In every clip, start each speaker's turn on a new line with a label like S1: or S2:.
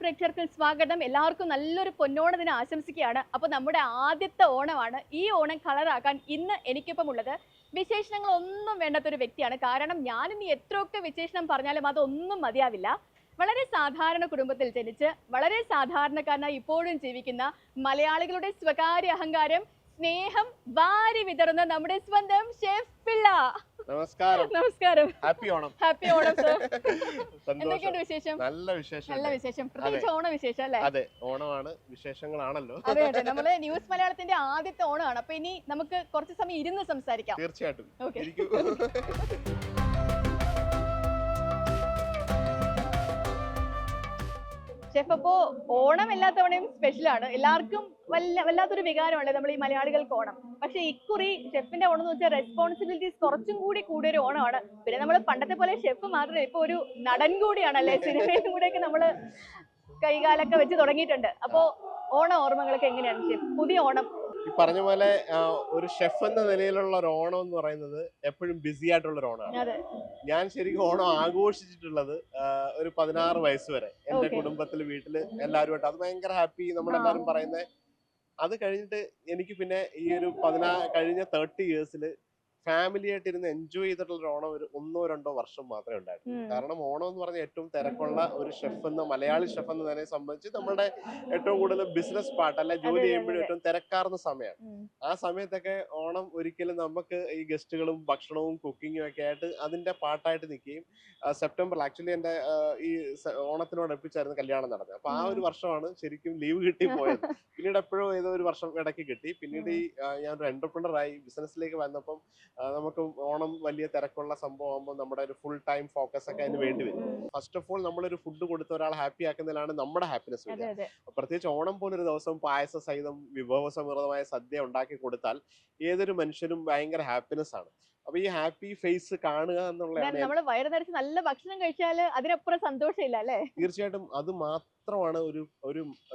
S1: പ്രേക്ഷകർക്ക് സ്വാഗതം. എല്ലാവർക്കും നല്ലൊരു പൊന്നോണ ദിനം ആശംസിക്കുകയാണ്. അപ്പോൾ നമ്മുടെ ആദ്യത്തെ ഓണമാണ്. ഈ ഓണം കളറാക്കാൻ ഇന്ന് എനിക്കിപ്പം ഉള്ളത് വിശേഷണങ്ങൾ ഒന്നും വേണ്ടാത്തൊരു വ്യക്തിയാണ്. കാരണം ഞാനിനി എത്രയൊക്കെ വിശേഷണം പറഞ്ഞാലും അതൊന്നും മതിയാവില്ല. വളരെ സാധാരണ കുടുംബത്തിൽ ജനിച്ച് വളരെ സാധാരണക്കാരനായി ഇപ്പോഴും ജീവിക്കുന്ന മലയാളികളുടെ സ്വകാര്യ അഹങ്കാരം സ്നേഹം വാരി വിതറുന്ന നമ്മുടെ സ്വന്തം ഷെഫ് പിള്ള.
S2: നമസ്കാരം.
S1: നമസ്കാരം.
S2: Happy Onam.
S1: Happy Onam sir. എന്തൊക്കെയുണ്ട് വിശേഷം?
S2: നല്ല വിശേഷം.
S1: നല്ല വിശേഷം. പ്രത്യേകിച്ച് ഓണ വിശേഷം അല്ലേ?
S2: അതെ, ഓണമാണ്, വിശേഷങ്ങളാണല്ലോ.
S1: അതെ അതെ, നമ്മള് ന്യൂസ് മലയാളത്തിന്റെ ആദ്യത്തെ ഓണമാണ്. അപ്പൊ ഇനി നമുക്ക് കുറച്ച് സമയം ഇരുന്ന് സംസാരിക്കാം.
S2: തീർച്ചയായിട്ടും.
S1: ഷെഫ്, അപ്പോ ഓണം എല്ലാ തവണയും സ്പെഷ്യലാണ്. എല്ലാവർക്കും വല്ലാത്തൊരു വികാരമല്ലേ നമ്മൾ ഈ മലയാളികൾക്ക് ഓണം. പക്ഷെ ഇക്കുറി ഷെഫിന്റെ ഓണം എന്ന് വെച്ചാൽ റെസ്പോൺസിബിലിറ്റീസ് കുറച്ചും കൂടി കൂടിയൊരു ഓണമാണ്. പിന്നെ നമ്മൾ പണ്ടത്തെ പോലെ ഷെഫ് മാത്രമല്ല, ഇപ്പൊ ഒരു നടൻ കൂടിയാണല്ലേ. സിനിമയിലും കൂടെയൊക്കെ നമ്മള് കൈകാലൊക്കെ വെച്ച് തുടങ്ങിയിട്ടുണ്ട്. അപ്പോ ഓണ ഓർമ്മകളൊക്കെ എങ്ങനെയാണ് ഷെഫ്? പുതിയ ഓണം
S2: ഈ പറഞ്ഞ പോലെ ഒരു ഷെഫ് എന്ന നിലയിലുള്ള ഒരു ഓണം എന്ന് പറയുന്നത് എപ്പോഴും ബിസി ആയിട്ടുള്ള ഒരു ഓണമാണ്. ഞാൻ ശരിക്കും ഓണം ആഘോഷിച്ചിട്ടുള്ളത് ഒരു 16 വയസ്സ് വരെ എന്റെ കുടുംബത്തില്, വീട്ടില് എല്ലാവരുമായിട്ട്. അത് ഭയങ്കര ഹാപ്പി, നമ്മളെല്ലാരും പറയുന്നത്. അത് കഴിഞ്ഞിട്ട് എനിക്ക് പിന്നെ ഈ ഒരു കഴിഞ്ഞ 30 ഇയേഴ്സില് ഫാമിലി ആയിട്ട് ഇരുന്ന് എൻജോയ് ചെയ്തിട്ടുള്ള ഓണം ഒരു 1-2 വർഷം മാത്രമേ ഉണ്ടായിട്ടുള്ളൂ. കാരണം ഓണം എന്ന് പറഞ്ഞാൽ ഏറ്റവും തിരക്കുള്ള ഒരു ഷെഫ് എന്ന മലയാളി ഷെഫ് എന്ന നിലയെ സംബന്ധിച്ച് നമ്മുടെ ഏറ്റവും കൂടുതൽ ബിസിനസ് പാർട്ട് അല്ലെ, ജോലി ചെയ്യുമ്പോഴും ഏറ്റവും തിരക്കാർന്ന സമയമാണ്. ആ സമയത്തൊക്കെ ഓണം ഒരിക്കലും നമുക്ക് ഈ ഗസ്റ്റുകളും ഭക്ഷണവും കുക്കിങ്ങും ഒക്കെ ആയിട്ട് അതിന്റെ പാർട്ടായിട്ട് നിൽക്കുകയും സെപ്റ്റംബറിൽ ആക്ച്വലി എന്റെ ഈ ഓണത്തിനോട് അടുപ്പിച്ചായിരുന്നു കല്യാണം നടന്നത്. അപ്പൊ ആ ഒരു വർഷമാണ് ശരിക്കും ലീവ് കിട്ടി പോയത്. പിന്നീട് എപ്പോഴും ഏതോ ഒരു വർഷം ഇടയ്ക്ക് കിട്ടി. പിന്നീട് ഞാൻ ഒരു എന്റർപ്രണർ ആയി ബിസിനസ്സിലേക്ക് വന്നപ്പം നമുക്ക് ഓണം വലിയ തിരക്കുള്ള സംഭവം ആകുമ്പോൾ നമ്മുടെ ഒരു ഫുൾ ടൈം ഫോക്കസ് ഒക്കെ അതിന് വേണ്ടി വരും. ഫസ്റ്റ് ഓഫ് ഓൾ നമ്മളൊരു ഫുഡ് കൊടുത്ത് ഒരാൾ ഹാപ്പി ആക്കുന്നതിലാണ് നമ്മുടെ ഹാപ്പിനെസ് വരിക. പ്രത്യേകിച്ച് ഓണം പോലൊരു ദിവസം പായസ സഹിതം വിഭവസമൃദ്ധമായ സദ്യ ഉണ്ടാക്കി കൊടുത്താൽ ഏതൊരു മനുഷ്യനും ഭയങ്കര ഹാപ്പിനെസ് ആണ്. അപ്പൊ ഈ ഹാപ്പി ഫേസ് കാണുക എന്നുള്ളതാണ്.
S1: നമ്മള് വയറ് നിറച്ച് നല്ല ഭക്ഷണം കഴിച്ചാല് അതിനപ്പുറം സന്തോഷമില്ല അല്ലേ?
S2: തീർച്ചയായിട്ടും. അത് മാത്രമാണ്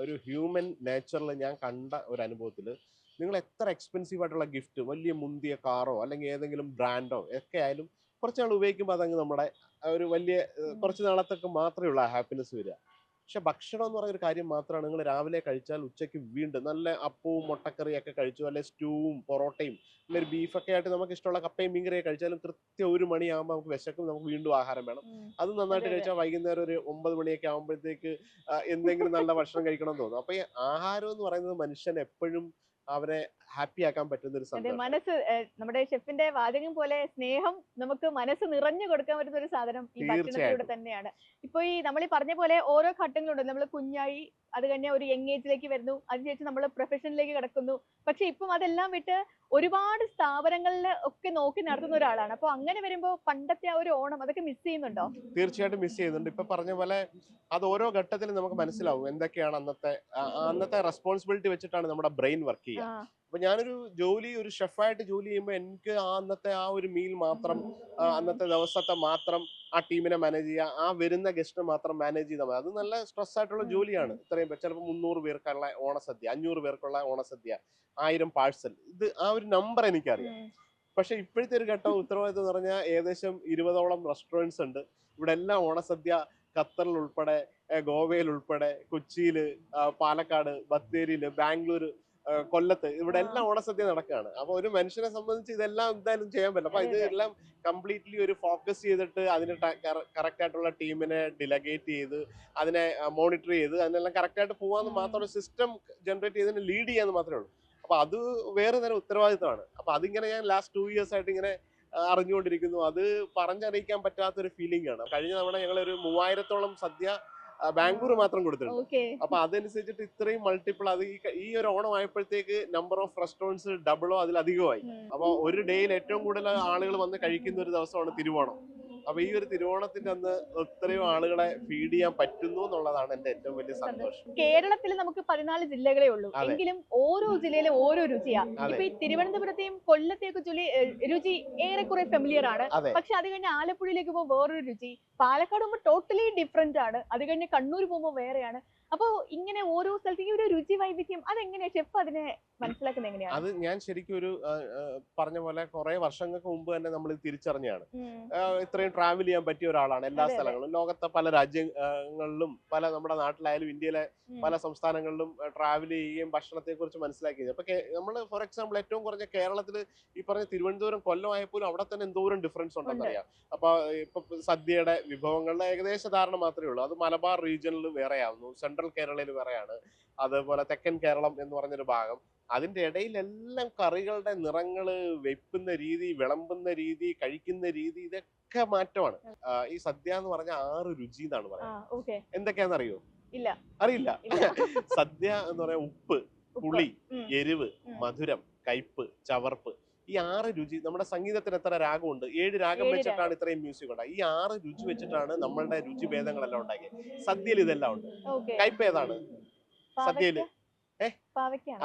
S2: ഒരു ഹ്യൂമൻ നേച്ചറിൽ ഞാൻ കണ്ട ഒരു അനുഭവത്തില്. നിങ്ങൾ എത്ര എക്സ്പെൻസീവ് ആയിട്ടുള്ള ഗിഫ്റ്റ്, വലിയ മുന്തിയ കാറോ അല്ലെങ്കിൽ ഏതെങ്കിലും ബ്രാൻഡോ ഒക്കെ ആയാലും കുറച്ച് നാൾ ഉപയോഗിക്കുമ്പോൾ അതങ്ങ് നമ്മുടെ ഒരു വലിയ കുറച്ച് നാളത്തേക്ക് മാത്രമേ ഉള്ളൂ ആ ഹാപ്പിനെസ് വരിക. പക്ഷെ ഭക്ഷണം എന്ന് പറയുന്ന ഒരു കാര്യം മാത്രമാണ്. നിങ്ങൾ രാവിലെ കഴിച്ചാൽ ഉച്ചയ്ക്ക് വീണ്ടും നല്ല അപ്പവും മുട്ടക്കറിയൊക്കെ കഴിച്ചു, അല്ലെങ്കിൽ സ്റ്റൂവും പൊറോട്ടയും അല്ലെങ്കിൽ ബീഫൊക്കെ ആയിട്ട് നമുക്ക് ഇഷ്ടമുള്ള കപ്പയും മീൻകറിയൊക്കെ കഴിച്ചാലും കൃത്യം 1 മണിയാകുമ്പോൾ നമുക്ക് വിശക്കും, നമുക്ക് വീണ്ടും ആഹാരം വേണം. അത് നന്നായിട്ട് കഴിച്ചാൽ വൈകുന്നേരം ഒരു 9 മണിയൊക്കെ ആകുമ്പോഴത്തേക്ക് എന്തെങ്കിലും നല്ല ഭക്ഷണം കഴിക്കണം എന്ന് തോന്നും. അപ്പൊ ഈ ആഹാരം എന്ന് പറയുന്നത് മനുഷ്യൻ എപ്പോഴും അവരെ ഹാപ്പി ആക്കാൻ പറ്റുന്ന ഒരു സംഭവം.
S1: മനസ്സ്, നമ്മുടെ ഷെഫിന്റെ വാചകം പോലെ സ്നേഹം നമുക്ക് മനസ്സ് നിറഞ്ഞു കൊടുക്കാൻ പറ്റുന്ന ഒരു സാധനം ഈ ഭക്ഷണത്തിലൂടെ തന്നെയാണ്. ഇപ്പൊ ഈ നമ്മൾ ഈ പറഞ്ഞ പോലെ ഓരോ ഘട്ടങ്ങളുണ്ട്. നമ്മൾ കുഞ്ഞായി, അത് കഴിഞ്ഞ ഒരു യങ് ഏജിലേക്ക് വരുന്നു, അതിനുശേഷം നമ്മൾ പ്രൊഫഷനിലേക്ക് കിടക്കുന്നു. പക്ഷെ ഇപ്പം അതെല്ലാം വിട്ട് ഒരുപാട് സ്ഥാപനങ്ങളിൽ ഒക്കെ നോക്കി നടത്തുന്ന ഒരാളാണ്. അപ്പൊ അങ്ങനെ വരുമ്പോ പണ്ടത്തെ ആ ഒരു ഓണം അതൊക്കെ മിസ് ചെയ്യുന്നുണ്ടോ?
S2: തീർച്ചയായിട്ടും മിസ് ചെയ്യുന്നുണ്ട്. ഇപ്പൊ പറഞ്ഞ പോലെ അത് ഓരോ ഘട്ടത്തിലും നമുക്ക് മനസ്സിലാവും എന്തൊക്കെയാണ് അന്നത്തെ റെസ്പോൺസിബിലിറ്റി വെച്ചിട്ടാണ് നമ്മുടെ ബ്രെയിൻ വർക്ക് ചെയ്യുക. അപ്പൊ ഞാനൊരു ഒരു ഷെഫായിട്ട് ജോലി ചെയ്യുമ്പോൾ എനിക്ക് അന്നത്തെ ആ ഒരു മീൽ മാത്രം, അന്നത്തെ ദിവസത്തെ മാത്രം ആ ടീമിനെ മാനേജ് ചെയ്യുക, ആ വരുന്ന ഗസ്റ്റിനെ മാത്രം മാനേജ് ചെയ്താൽ മതി. അത് നല്ല സ്ട്രെസ് ആയിട്ടുള്ള ജോലിയാണ്. ഇത്രയും ചിലപ്പോൾ 300 പേർക്കുള്ള ഓണസദ്യ, 500 പേർക്കുള്ള ഓണസദ്യ, 1000 പാഴ്സൽ, ഇത് ആ ഒരു നമ്പർ എനിക്കറിയാം. പക്ഷെ ഇപ്പോഴത്തെ ഒരു ഘട്ടം ഉത്തരവാദിത്വം എന്ന് പറഞ്ഞാൽ ഏകദേശം 20ഓളം റെസ്റ്റോറൻറ്റ്സ് ഉണ്ട്. ഇവിടെ എല്ലാം ഓണസദ്യ ഖത്തറിൽ ഉൾപ്പെടെ, ഗോവയിൽ ഉൾപ്പെടെ, കൊച്ചിയില്, പാലക്കാട്, ബത്തേരിയില്, ബാംഗ്ലൂര്, കൊല്ലത്ത്, ഇവിടെ എല്ലാം ഓണസദ്യ നടക്കുകയാണ്. അപ്പൊ ഒരു മനുഷ്യനെ സംബന്ധിച്ച് ഇതെല്ലാം എന്തായാലും ചെയ്യാൻ പറ്റില്ല. അപ്പൊ ഇതെല്ലാം കംപ്ലീറ്റ്ലി ഒരു ഫോക്കസ് ചെയ്തിട്ട് അതിന് കറക്റ്റ് ആയിട്ടുള്ള ടീമിനെ ഡിലഗേറ്റ് ചെയ്ത് അതിനെ മോണിറ്റർ ചെയ്ത് അതിനെല്ലാം കറക്റ്റ് ആയിട്ട് പോകാന്ന് മാത്രമേ, സിസ്റ്റം ജനറേറ്റ് ചെയ്തതിന് ലീഡ് ചെയ്യാന്ന് മാത്രമേ ഉള്ളൂ. അപ്പൊ അത് വേറെ തരം ഉത്തരവാദിത്തമാണ്. അപ്പൊ അതിങ്ങനെ ഞാൻ ലാസ്റ്റ് 2 ഇയേഴ്സ് ആയിട്ട് ഇങ്ങനെ അറിഞ്ഞുകൊണ്ടിരിക്കുന്നു. അത് പറഞ്ഞറിയിക്കാൻ പറ്റാത്തൊരു ഫീലിംഗ് ആണ്. കഴിഞ്ഞ തവണ ഞങ്ങൾ ഒരു 3000ഓളം സദ്യ ബാംഗ്ലൂർ മാത്രം കൊടുത്തിട്ടുണ്ട്. അപ്പൊ അതനുസരിച്ചിട്ട് ഇത്രയും മൾട്ടിപ്പിൾ, അത് ഈ ഒരു ഓണം ആയപ്പോഴത്തേക്ക് നമ്പർ ഓഫ് റെസ്റ്റോറൻറ്റ്സ് ഡബിളോ അതിലധികമായി. അപ്പൊ ഒരു ഡേയിൽ ഏറ്റവും കൂടുതൽ ആളുകൾ വന്ന് കഴിക്കുന്ന ഒരു ദിവസമാണ് തിരുവോണം. അപ്പൊ ഈ ഒരു തിരുവോണത്തിന്റെ അന്ന് ഇത്രയും ആളുകളെ ഫീഡ് ചെയ്യാൻ പറ്റുന്നു എന്നുള്ളതാണ് എന്റെ ഏറ്റവും വലിയ സന്തോഷം.
S1: കേരളത്തിൽ നമുക്ക് 14 ജില്ലകളേ ഉള്ളൂ, എങ്കിലും ഓരോ ജില്ലയിലും ഓരോ രുചിയാണ്. ഇപ്പൊ ഈ തിരുവനന്തപുരത്തെയും കൊല്ലത്തെയൊക്കെ രുചി ഏറെക്കുറെ ഫെമിലിയർ ആണ്. പക്ഷെ അത് കഴിഞ്ഞ് ആലപ്പുഴയിലേക്ക് പോകുമ്പോൾ വേറൊരു രുചി, പാലക്കാട് പോകുമ്പോൾ ടോട്ടലി ഡിഫറെന്റ് ആണ്, അത് കഴിഞ്ഞ് കണ്ണൂർ പോകുമ്പോൾ വേറെയാണ്. അപ്പൊ ഇങ്ങനെ ഓരോ സ്ഥലത്തേക്കും ഒരു രുചി വൈവിധ്യം, അതെങ്ങനെയാ ഷെഫ് അതിനെ മനസ്സിലാക്കുന്നത് എങ്ങനെയാണ്?
S2: അത് ഞാൻ ശരിക്കും ഒരു പറഞ്ഞ പോലെ കുറെ വർഷങ്ങൾക്ക് മുമ്പ് തന്നെ നമ്മൾ ഇത് തിരിച്ചറിഞ്ഞാണ്. ഇത്രയും ട്രാവൽ ചെയ്യാൻ പറ്റിയ ഒരാളാണ് എല്ലാ സ്ഥലങ്ങളും. ലോകത്തെ പല രാജ്യങ്ങളിലും പല നമ്മുടെ നാട്ടിലായാലും ഇന്ത്യയിലെ പല സംസ്ഥാനങ്ങളിലും ട്രാവൽ ചെയ്യുകയും ഭക്ഷണത്തെ കുറിച്ച് മനസ്സിലാക്കിയത്. അപ്പൊ നമ്മൾ ഫോർ എക്സാമ്പിൾ ഏറ്റവും കുറഞ്ഞ കേരളത്തിൽ ഈ പറഞ്ഞ തിരുവനന്തപുരം കൊല്ലം ആയപ്പോലും അവിടെ തന്നെ എന്തോരം ഡിഫറൻസ് ഉണ്ടെന്ന് അറിയാം. അപ്പൊ ഇപ്പൊ സദ്യയുടെ വിഭവങ്ങളുടെ ഏകദേശ ധാരണ മാത്രമേ ഉള്ളൂ. അത് മലബാർ റീജിയനിൽ വേറെയാവുന്നു, സെൻട്രൽ കേരളയിൽ വേറെയാണ്, അതുപോലെ തെക്കൻ കേരളം എന്ന് പറഞ്ഞൊരു ഭാഗം. അതിന്റെ ഇടയിലെല്ലാം കറികളുടെ നിറങ്ങള്, വെക്കുന്ന രീതി, വിളമ്പുന്ന രീതി, കഴിക്കുന്ന രീതി, ഇതൊക്കെ മാറ്റമാണ്. ഈ സദ്യ എന്ന് പറഞ്ഞ 6 രുചി എന്നാണ് പറയുന്നത്. എന്തൊക്കെയാന്ന് അറിയോ?
S1: ഇല്ല,
S2: അറിയില്ല. സദ്യ എന്ന് പറയാൻ ഉപ്പ്, പുളി, എരിവ്, മധുരം, കയ്പ്, ചവർപ്പ്, ഈ 6 രുചി. നമ്മുടെ സംഗീതത്തിന് എത്ര രാഗമുണ്ട്? 7 രാഗം വെച്ചിട്ടാണ് ഇത്രയും മ്യൂസിക് ഉണ്ടായത്. ഈ 6 രുചി വെച്ചിട്ടാണ് നമ്മളുടെ രുചി ഭേദങ്ങളെല്ലാം ഉണ്ടാക്കിയത്. സദ്യയിൽ ഇതെല്ലാം ഉണ്ട്. കയ്പ് ഏതാണ് സദ്യയില്?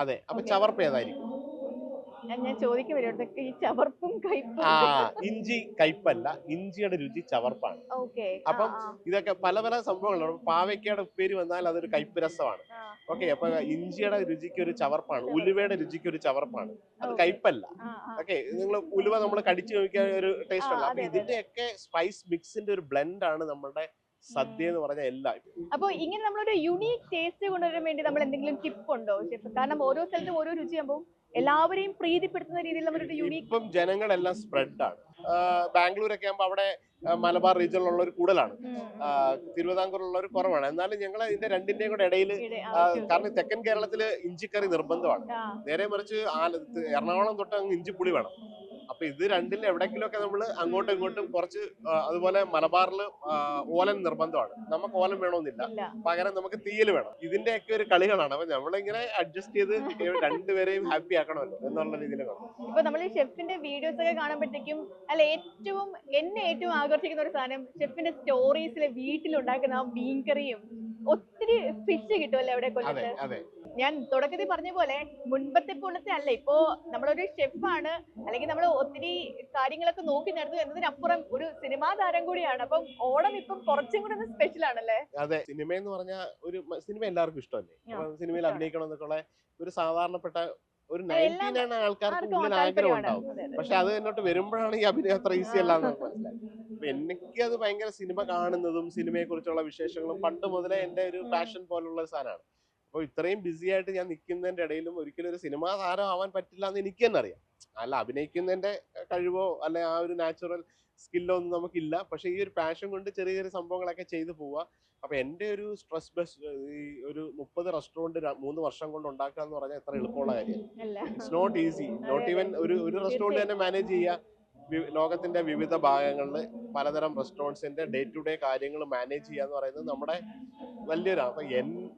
S2: അതെ. അപ്പൊ ചവർപ്പ് ഏതായിരിക്കും?
S1: ഞാൻ ചോദിക്കും ഈ ചവർപ്പും കയ്പും.
S2: ഇഞ്ചി കയ്പല്ല, ഇഞ്ചിയുടെ രുചി ചവർപ്പാണ്. അപ്പം ഇതൊക്കെ പല പല സംഭവങ്ങളുണ്ട്. പാവയ്ക്കയുടെ ഉപ്പേരി വന്നാൽ അതൊരു കയ്പ് രസമാണ്. ഓക്കെ, അപ്പൊ ഇഞ്ചിയുടെ രുചിക്ക് ഒരു ചവർപ്പാണ്, ഉലുവയുടെ രുചിക്ക് ഒരു ചവർപ്പാണ്, അത് കയ്പല്ല. ഓക്കെ, നിങ്ങൾ ഉലുവ നമ്മൾ കടിച്ചു നോക്കിയ ഒരു ടേസ്റ്റ് ഉള്ള. അപ്പൊ ഇതിന്റെയൊക്കെ സ്പൈസ് മിക്സിന്റെ ഒരു ബ്ലെൻഡ് ആണ് നമ്മുടെ സദ്യ എന്ന് പറഞ്ഞ എല്ലാം.
S1: അപ്പൊ ഇങ്ങനെ നമ്മളൊരു യുണീക് ടേസ്റ്റ് കൊണ്ടുവരാൻ വേണ്ടി നമ്മൾ എന്തെങ്കിലും ടിപ്പ് ഉണ്ടോ ഷെഫ്? കാരണം ഓരോ സ്ഥലത്തും ഓരോ രുചിയാകുമ്പോൾ എല്ലാവരെയും പ്രീതിപ്പെടുത്തുന്ന രീതിയിൽ നമ്മളൊരു യുണീക്.
S2: ഇപ്പം ജനങ്ങളെല്ലാം സ്പ്രെഡ് ആണ്. ബാംഗ്ലൂരൊക്കെ ആകുമ്പോൾ അവിടെ മലബാർ റീജിയനിലുള്ളവർ കൂടുതലാണ്, തിരുവിതാംകൂറിലുള്ളവർ കുറവാണ്. എന്നാലും ഞങ്ങൾ ഇതിന്റെ രണ്ടിന്റെയും കൂടെ ഇടയിൽ, കാരണം തെക്കൻ കേരളത്തില് ഇഞ്ചിക്കറി നിർബന്ധമാണ്. നേരെ മറിച്ച് എറണാകുളം തൊട്ട് അങ്ങ് ഇഞ്ചിപ്പുളി വേണം. അപ്പൊ ഇത് രണ്ടിലും എവിടെയെങ്കിലും ഒക്കെ നമ്മൾ അങ്ങോട്ടും ഇങ്ങോട്ടും കുറച്ച്. അതുപോലെ മലബാറിൽ ഓലൻ നിർബന്ധമാണ്. നമുക്ക് ഓലൻ വേണമെന്നില്ല, പകരം നമുക്ക് തീയൽ വേണം. ഇതിന്റെയൊക്കെ ഒരു കളികളാണ്. അപ്പൊ നമ്മളിങ്ങനെ അഡ്ജസ്റ്റ് ചെയ്ത് രണ്ടുപേരെയും ഹാപ്പി ആക്കണമല്ലോ എന്നുള്ള രീതിയിലാണ്.
S1: ഇപ്പൊ നമ്മൾ ഈ ഷെഫിന്റെ വീഡിയോസ് ഒക്കെ കാണുമ്പോഴത്തേക്കും എന്നെ ഏറ്റവും ആകർഷിക്കുന്ന ഒരു സാധനം ഷെഫിന്റെ സ്റ്റോറീസിലെ വീട്ടിലുണ്ടാക്കുന്ന ആ മീൻകറിയും ഒത്തിരി ഫിഷ് കിട്ടുമല്ലോ അവിടെ കൊല്ലത്ത്. ഞാൻ തുടക്കത്തിൽ പറഞ്ഞ പോലെ മുൻപത്തെ പോലത്തെ അല്ല. ഇപ്പോ നമ്മളൊരു ഷെഫാണ്, അല്ലെങ്കിൽ നമ്മൾ ഒത്തിരി കാര്യങ്ങളൊക്കെ നോക്കി നടന്നു എന്നതിനപ്പുറം ഒരു സിനിമാ താരം കൂടിയാണ്. അപ്പം ഓണം ഇപ്പം കുറച്ചും കൂടെ സ്പെഷ്യൽ ആണല്ലേ?
S2: അതെ, സിനിമ എന്ന് പറഞ്ഞാൽ സിനിമ എല്ലാവർക്കും ഇഷ്ടമല്ലേ? സിനിമയിൽ അഭിനയിക്കണം എന്നൊക്കെ ഒരു സാധാരണപ്പെട്ട ഒരു 99 ആൾക്കാർക്ക് ഉള്ളിൽ ആഗ്രഹം ഉണ്ടാവും. പക്ഷെ അത് എന്നോട്ട് വരുമ്പോഴാണ് ഈ അഭിനയം അത്ര ഈസി അല്ലാന്ന് മനസ്സിലായി. അപ്പൊ എനിക്ക് അത് ഭയങ്കര സിനിമ കാണുന്നതും സിനിമയെ കുറിച്ചുള്ള വിശേഷങ്ങളും പണ്ട് മുതലേ എന്റെ ഒരു പാഷൻ പോലുള്ള ഒരു സാധനമാണ്. അപ്പൊ ഇത്രയും ബിസി ആയിട്ട് ഞാൻ നിൽക്കുന്നതിന്റെ ഇടയിലും ഒരിക്കലും ഒരു സിനിമാ താരം ആവാൻ പറ്റില്ല എന്ന് എനിക്ക് തന്നെ അറിയാം. അല്ല, അഭിനയിക്കുന്നതിന്റെ കഴിവോ അല്ലെ ആ ഒരു നാച്ചുറൽ സ്കില്ലോ ഒന്നും നമുക്കില്ല. പക്ഷെ ഈ ഒരു പാഷൻ കൊണ്ട് ചെറിയ ചെറിയ സംഭവങ്ങളൊക്കെ ചെയ്തു പോവുക. അപ്പൊ എന്റെ ഒരു സ്ട്രെസ് ബെസ്റ്റ് ഈ ഒരു 30 റെസ്റ്റോറന്റ് 3 വർഷം കൊണ്ട് ഉണ്ടാക്കുക എന്ന് പറഞ്ഞാൽ എത്ര എളുപ്പമുള്ള കാര്യമാണ്. It's not easy. Not even ഒരു റെസ്റ്റോറന്റ് തന്നെ മാനേജ് ചെയ്യുക. ലോകത്തിന്റെ വിവിധ ഭാഗങ്ങളിൽ പലതരം റെസ്റ്റോറൻറ്റ്സിന്റെ ഡേ ടു ഡേ കാര്യങ്ങൾ മാനേജ് ചെയ്യുക എന്ന് പറയുന്നത് നമ്മുടെ വലിയൊരു. അപ്പൊ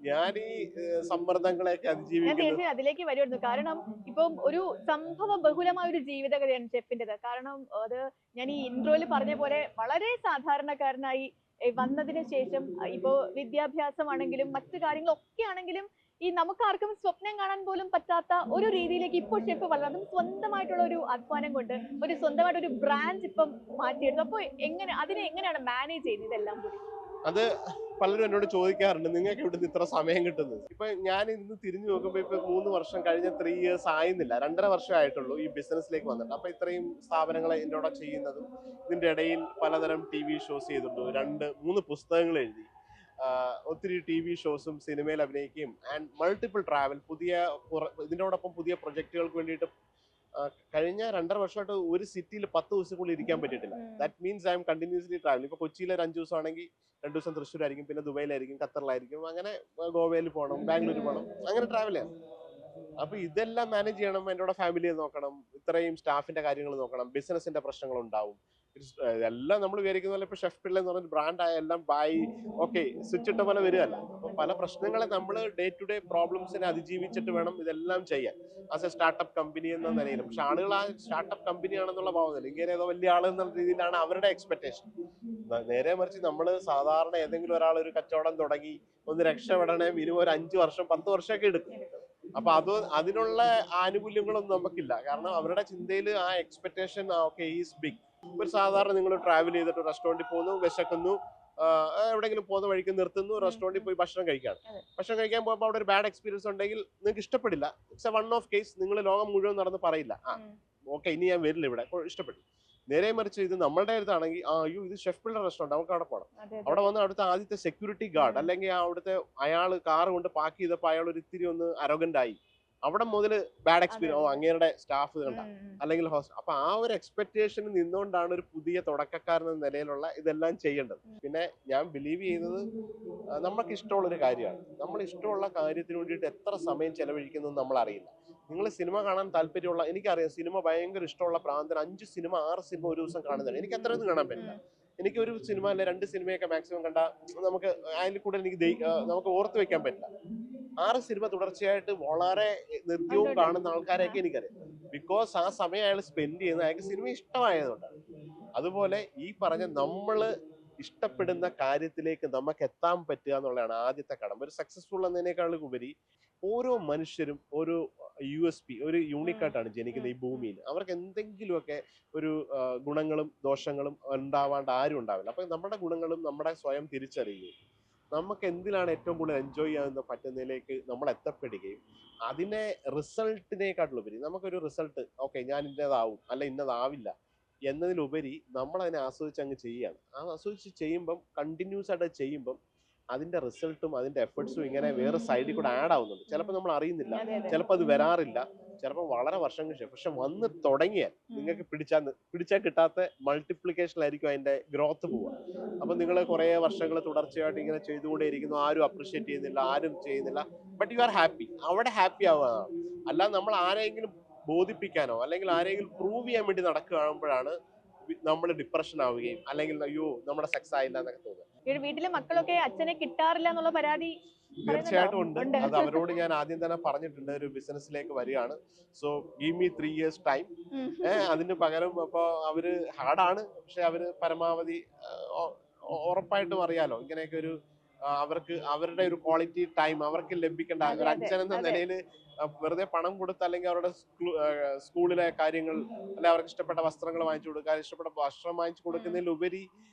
S2: ഞാൻ ഈ സമ്മർദ്ദങ്ങളെയൊക്കെ അതിജീവിക്കുന്നത്.
S1: അതിലേക്ക് വരുമായിരുന്നു. കാരണം ഇപ്പം ഒരു സംഭവ ബഹുലമായ ഒരു ജീവിതകഥയാണ് ഷെഫിന്റേത്. കാരണം അത് ഞാൻ ഈ ഇൻട്രോയിൽ പറഞ്ഞ പോലെ വളരെ സാധാരണക്കാരനായി വന്നതിന് ശേഷം ഇപ്പോ വിദ്യാഭ്യാസമാണെങ്കിലും മറ്റു കാര്യങ്ങളൊക്കെ ആണെങ്കിലും ഈ നമുക്കാർക്കും സ്വപ്നം കാണാൻ പോലും പറ്റാത്ത ഒരു രീതിയിലേക്ക് ഇപ്പോൾ ഷെഫ് വളർന്നു. അതും സ്വന്തമായിട്ടുള്ള ഒരു അധ്വാനം കൊണ്ട് ഒരു സ്വന്തമായിട്ട് ഒരു ബ്രാൻഡ് ഇപ്പം മാറ്റിയെടുത്തു. അപ്പോൾ അതിനെ എങ്ങനെയാണ് മാനേജ് ചെയ്യുന്നത് ഇതെല്ലാം കൂടി?
S2: അത് പലരും എന്നോട് ചോദിക്കാറുണ്ട്, നിങ്ങൾക്ക് ഇവിടുന്ന് ഇത്ര സമയം കിട്ടുന്നത്. ഇപ്പൊ ഞാൻ ഇന്ന് തിരിഞ്ഞു നോക്കുമ്പോ ഇപ്പൊ 3 വർഷം കഴിഞ്ഞ 3 years ആയിരുന്നില്ല, 2.5 വർഷം ആയിട്ടുള്ളൂ ഈ ബിസിനസ്സിലേക്ക് വന്നിട്ട്. അപ്പൊ ഇത്രയും സ്ഥാപനങ്ങളെ എന്നോട് ചെയ്യുന്നതും ഇതിന്റെ ഇടയിൽ പലതരം TV ഷോസ് ചെയ്തിട്ടുണ്ട്, 3 പുസ്തകങ്ങൾ എഴുതി, ഒത്തിരി TV ഷോസും സിനിമയിൽ അഭിനയിക്കുകയും ആൻഡ് മൾട്ടിപ്പിൾ ട്രാവൽ, ഇതിനോടൊപ്പം പുതിയ പ്രൊജക്ടുകൾക്ക് വേണ്ടിയിട്ട് കഴിഞ്ഞ 2.5 വർഷമായിട്ട് ഒരു സിറ്റിയിൽ 10 ദിവസത്തിനുള്ളിൽ ഇരിക്കാൻ പറ്റിയിട്ടില്ല. That means I M continuously travel. ഇപ്പൊ കൊച്ചിയിൽ 5 ദിവസം ആണെങ്കിൽ 2 ദിവസം തൃശ്ശൂരായിരിക്കും, പിന്നെ ദുബൈയിലായിരിക്കും, ഖത്തറിലായിരിക്കും, അങ്ങനെ ഗോവയിൽ പോകണം, ബാംഗ്ലൂർ പോകണം, അങ്ങനെ ട്രാവൽ ചെയ്യണം. അപ്പൊ ഇതെല്ലാം മാനേജ് ചെയ്യണം, എൻ്റെ ഫാമിലിയെ നോക്കണം, ഇത്രയും സ്റ്റാഫിന്റെ കാര്യങ്ങൾ നോക്കണം, ബിസിനസിന്റെ പ്രശ്നങ്ങൾ ഉണ്ടാവും. എല്ലാം നമ്മൾ വിചാരിക്കുന്ന പോലെ ഇപ്പൊ ഷെഫ് പിള്ള എന്ന് പറഞ്ഞ ബ്രാൻഡായ എല്ലാം ഓക്കെ സ്വിച്ച് ഇട്ട പോലെ വരികയല്ല. അപ്പൊ പല പ്രശ്നങ്ങളെ നമ്മൾ ഡേ ടു ഡേ പ്രോബ്ലംസിനെ അതിജീവിച്ചിട്ട് വേണം ഇതെല്ലാം ചെയ്യാൻ ആസ് എ സ്റ്റാർട്ടപ്പ് കമ്പനി എന്ന നിലയിൽ. പക്ഷെ ആളുകൾ ആ സ്റ്റാർട്ടപ്പ് കമ്പനി ആണെന്നുള്ള ഭാവമില്ല, ഇങ്ങനെ ഏതോ വലിയ ആൾ എന്നുള്ള രീതിയിലാണ് അവരുടെ എക്സ്പെക്ടേഷൻ. നേരെ മറിച്ച് നമ്മൾ സാധാരണ ഏതെങ്കിലും ഒരാൾ ഒരു കച്ചവടം തുടങ്ങി ഒന്ന് രക്ഷപ്പെടണേ മിനിമം ഒരു 5 വർഷം 10 വർഷമൊക്കെ എടുക്കും. അപ്പൊ അതിനുള്ള ആനുകൂല്യങ്ങളൊന്നും നമുക്കില്ല. കാരണം അവരുടെ ചിന്തയിൽ ആ എക്സ്പെക്ടേഷൻ ഓക്കെ ഈസ് ബിഗ്. ഒരു സാധാരണ നിങ്ങൾ ട്രാവൽ ചെയ്തിട്ട് റെസ്റ്റോറൻറ്റിൽ പോകുന്നു, വിശക്കുന്നു, എവിടെയെങ്കിലും പോകുന്ന വഴിക്ക് നിർത്തുന്നു, റെസ്റ്റോറൻറ്റിൽ പോയി ഭക്ഷണം കഴിക്കുകയാണ്. ഭക്ഷണം കഴിക്കാൻ പോകുമ്പോൾ അവിടെ ഒരു ബാഡ് എക്സ്പീരിയൻസ് ഉണ്ടെങ്കിൽ നിങ്ങൾക്ക് ഇഷ്ടപ്പെടില്ല. It's A one of case. നിങ്ങൾ ലോകം മുഴുവൻ നടന്ന് പറയില്ല ഓക്കെ ഇനി ഞാൻ വരില്ല ഇവിടെ, ഇഷ്ടപ്പെട്ടു. നേരെ മറിച്ച് ഇത് നമ്മളുടെ അടുത്താണെങ്കിൽ അയ്യോ ഇത് ഷെഫ് പിള്ളർ റെസ്റ്റോറൻറ്റ്, നമുക്ക് അവിടെ പോകണം. അവിടെ വന്ന് അവിടുത്തെ ആദ്യത്തെ സെക്യൂരിറ്റി ഗാർഡ് അല്ലെങ്കിൽ അവിടുത്തെ അയാൾ കാർ കൊണ്ട് പാക്ക് ചെയ്തപ്പോൾ അയാൾ ഒരു ഇത്തിരി ഒന്ന് അരോഗന്റ് ആയി. അവിടെ മുതൽ ബാഡ് എക്സ്പീരിയൻസ്, അങ്ങേരുടെ സ്റ്റാഫ് കണ്ട അല്ലെങ്കിൽ ഹോസ്റ്റൽ. അപ്പൊ ആ ഒരു എക്സ്പെക്ടേഷനിൽ നിന്നുകൊണ്ടാണ് ഒരു പുതിയ തുടക്കക്കാരൻ എന്ന നിലയിലുള്ള ഇതെല്ലാം ചെയ്യേണ്ടത്. പിന്നെ ഞാൻ ബിലീവ് ചെയ്യുന്നത് നമുക്ക് ഇഷ്ടമുള്ളൊരു കാര്യമാണ്. നമ്മൾ ഇഷ്ടമുള്ള കാര്യത്തിന് വേണ്ടിയിട്ട് എത്ര സമയം ചെലവഴിക്കുന്നത് നമ്മൾ അറിയില്ല. നിങ്ങൾ സിനിമ കാണാൻ താല്പര്യമുള്ള, എനിക്കറിയാം സിനിമ ഭയങ്കര ഇഷ്ടമുള്ള പ്രാന്തൻ 5 സിനിമ 6 സിനിമ ഒരു ദിവസം കാണുന്നതാണ്. എനിക്ക് അത്രയൊന്നും കാണാൻ പറ്റില്ല. എനിക്ക് ഒരു സിനിമ അല്ലെ 2 സിനിമയൊക്കെ മാക്സിമം കണ്ടാൽ നമുക്ക് അതിൽ കൂടെ എനിക്ക് നമുക്ക് ഓർത്ത് വെക്കാൻ പറ്റില്ല. 6 സിനിമ തുടർച്ചയായിട്ട് വളരെ നിത്യവും കാണുന്ന ആൾക്കാരെയൊക്കെ എനിക്കറിയാം. ബിക്കോസ് ആ സമയം അയാൾ സ്പെൻഡ് ചെയ്യുന്നത് അയാൾക്ക് സിനിമ ഇഷ്ടമായതുകൊണ്ടാണ്. അതുപോലെ ഈ പറഞ്ഞ നമ്മള് ഇഷ്ടപ്പെടുന്ന കാര്യത്തിലേക്ക് നമുക്ക് എത്താൻ പറ്റുക എന്നുള്ളതാണ് ആദ്യത്തെ കടമ്പ. ഒരു സക്സസ്ഫുൾ എന്നതിനേക്കാളും ഉപരി ഓരോ മനുഷ്യരും ഒരു USP, ഒരു യൂണിക്കായിട്ടാണ് ജനിക്കുന്നത് ഈ ഭൂമിയിൽ. അവർക്ക് എന്തെങ്കിലുമൊക്കെ ഒരു ഗുണങ്ങളും ദോഷങ്ങളും ഉണ്ടാവാണ്ട് ആരും ഉണ്ടാവില്ല. അപ്പൊ നമ്മുടെ ഗുണങ്ങളും നമ്മുടെ സ്വയം തിരിച്ചറിയുകയും നമുക്ക് എന്തിനാണ് ഏറ്റവും കൂടുതൽ എൻജോയ് ചെയ്യാൻ പറ്റുന്നതിലേക്ക് നമ്മൾ എത്തപ്പെടുകയും അതിനെ റിസൾട്ടിനേക്കാട്ടിലുപരി നമുക്കൊരു റിസൾട്ട് ഓക്കെ ഞാൻ ഇന്നതാവും അല്ല ഇന്നതാവില്ല എന്നതിലുപരി നമ്മൾ അതിനെ ആസ്വദിച്ച് അങ്ങ് ചെയ്യുകയാണ്. ആ ആസ്വദിച്ച് ചെയ്യുമ്പം കണ്ടിന്യൂസ് ആയിട്ട് ചെയ്യുമ്പം അതിന്റെ റിസൾട്ടും അതിന്റെ എഫേർട്സും ഇങ്ങനെ വേറെ സൈഡിൽ കൂടെ ആഡ് ആവുന്നുണ്ട്. ചിലപ്പോൾ നമ്മൾ അറിയുന്നില്ല, ചിലപ്പോൾ അത് വരാറില്ല, ചിലപ്പോൾ വളരെ വർഷങ്ങൾക്ക് ശേഷം. പക്ഷെ വന്ന് തുടങ്ങിയാൽ നിങ്ങൾക്ക് പിടിച്ചാൽ കിട്ടാത്ത മൾട്ടിപ്ലിക്കേഷനിലായിരിക്കും അതിന്റെ ഗ്രോത്ത് പോവുക. അപ്പൊ നിങ്ങൾ കുറെ വർഷങ്ങൾ തുടർച്ചയായിട്ട് ഇങ്ങനെ ചെയ്തുകൊണ്ടേ ഇരിക്കുന്നു, ആരും അപ്രിഷിയേറ്റ് ചെയ്യുന്നില്ല, ആരും ചെയ്യുന്നില്ല, ബട്ട് യു ആർ ഹാപ്പി. അവിടെ ഹാപ്പി ആവുകയാണ്. അല്ലാതെ നമ്മൾ ആരെങ്കിലും ബോധിപ്പിക്കാനോ അല്ലെങ്കിൽ ആരെങ്കിലും പ്രൂവ് ചെയ്യാൻ വേണ്ടി നടക്കുകയാകുമ്പോഴാണ് നമ്മൾ ഡിപ്രഷൻ ആവുകയും അല്ലെങ്കിൽ അയ്യോ നമ്മുടെ സെക്സ് ആയില്ല എന്നൊക്കെ തോന്നുക.
S1: വീട്ടിലെ മക്കളൊക്കെ അച്ഛനെ കിട്ടാറില്ല എന്നുള്ള പരാതി
S2: തീർച്ചയായിട്ടും ഉണ്ട്. അത് അവരോട് ഞാൻ ആദ്യം തന്നെ പറഞ്ഞിട്ടുണ്ട്, ഒരു ബിസിനസ്സിലേക്ക് വരികയാണ്, so give me 3 years time. അതിന് പകരം അപ്പൊ അവര് ഹാർഡാണ്, പക്ഷെ അവര് പരമാവധി ഉറപ്പായിട്ടും അറിയാലോ ഇങ്ങനെയൊക്കെ ഒരു അവർക്ക് അവരുടെ ഒരു ക്വാളിറ്റി ടൈം അവർക്ക് ലഭിക്കേണ്ട ഒരു അച്ഛൻ എന്ന നിലയിൽ വെറുതെ പണം കൊടുത്ത് അല്ലെങ്കിൽ അവരുടെ സ്കൂളിലെ കാര്യങ്ങൾ അല്ലെ അവർക്ക് ഇഷ്ടപ്പെട്ട വസ്ത്രങ്ങൾ വാങ്ങിച്ചു കൊടുക്കുക, ഇഷ്ടപ്പെട്ട ഭക്ഷണം വാങ്ങിച്ചു കൊടുക്കുന്നതിലുപരി